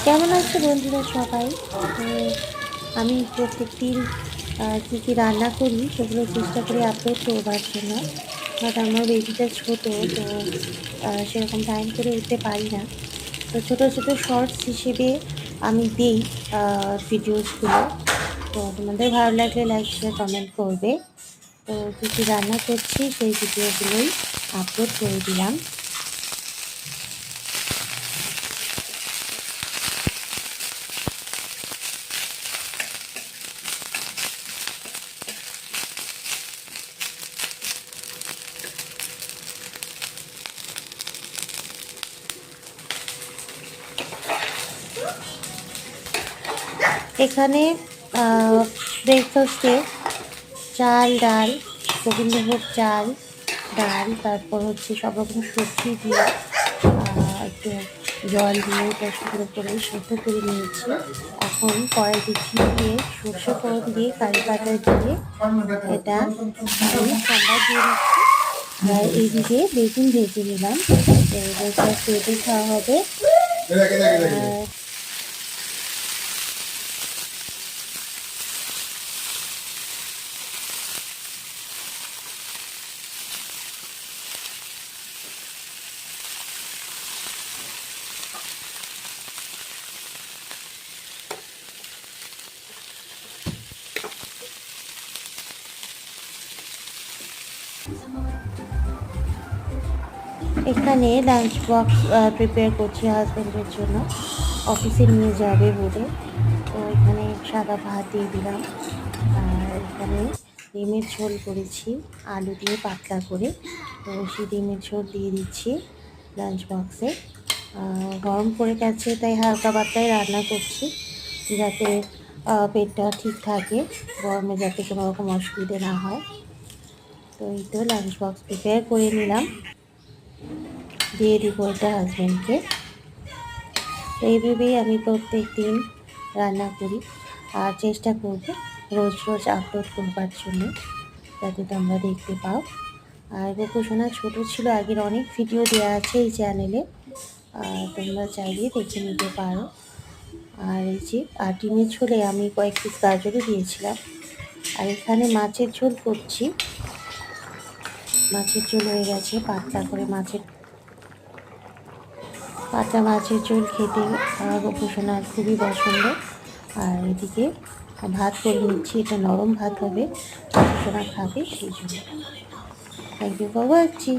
কেমন আছে বন্ধুরা সবাই? তো আমি প্রত্যেকদিন কী কী রান্না করি সেগুলো চেষ্টা করি আপলোড করবার জন্য। বাট আমার বেবিটা ছোটো, তো সেরকম টাইম করে উঠতে পারি না। তো ছোটো ছোটো শর্টস হিসেবে আমি দিই ভিডিওসগুলো। তো তোমাদের ভালো লাগলে লাইক শেয়ার কমেন্ট করবে। তো কী কী রান্না করছি সেই ভিডিওগুলোই আপলোড করে দিলাম। এখানে ব্রেকফাস্টে চাল, ডাল, গোবিন্দভোগ চাল, ডাল, তারপর হচ্ছে সব রকম সবজি দিয়ে একটু জল দিয়ে এটা সুন্দর করে সেদ্ধ করে নিয়েছি। এখন কড়াইতে ঘি দিয়ে সর্ষে ফোড়ন দিয়ে কারি পাতা দিয়ে এটা আমি সম্বাদ দিয়ে দিচ্ছি। আর এইদিকে বেগুন ভেজে নিলাম। ব্রেকফাস্ট রেডি খাওয়া হবে। এখানে লাঞ্চ বক্স প্রিপেয়ার করছি হাজব্যান্ডের জন্য, অফিসে নিয়ে যাবে বলে। তো এখানে সাদা ভাত দিয়ে দিলাম, আর এখানে ডিমের ঝোল করেছি আলু দিয়ে পাতলা করে। তো সেই ডিমের ঝোল দিয়ে দিচ্ছি লাঞ্চ বক্সে। গরম পড়ে গেছে তাই হালকা পাতলাই রান্না করছি, যাতে পেটটা ঠিক থাকে, গরমে যাতে কোনো রকম অসুবিধে না হয়। তো এই তো লাঞ্চ বক্স প্রিপেয়ার করে নিলাম, দিয়ে দিব এটা হাজব্যান্ডকে। তো এইভাবেই আমি প্রত্যেক দিন রান্না করি, আর চেষ্টা করব রোজ রোজ আপলোড করবার জন্য, যাতে তোমরা দেখতে পাও। আর গোপুসোনা ছোটো ছিল, আগের অনেক ভিডিও দেওয়া আছে এই চ্যানেলে, তোমরা চাইলে দেখে নিতে পারো। আর এই যে ডিমের ঝোলে আমি কয়েক পিস গাজরও দিয়েছিলাম। আর এখানে মাছের ঝোল করছি। মাছের ঝোল হয়ে গেছে, পাতলা করে পাতলা মাছের ঝোল খেতে গোপুসোনার খুবই পছন্দ। আর এদিকে ভাত করে নিচ্ছি, এটা নরম ভাত হবে, গোপুসোনা খাবে সেই জন্য। Thank you for watching.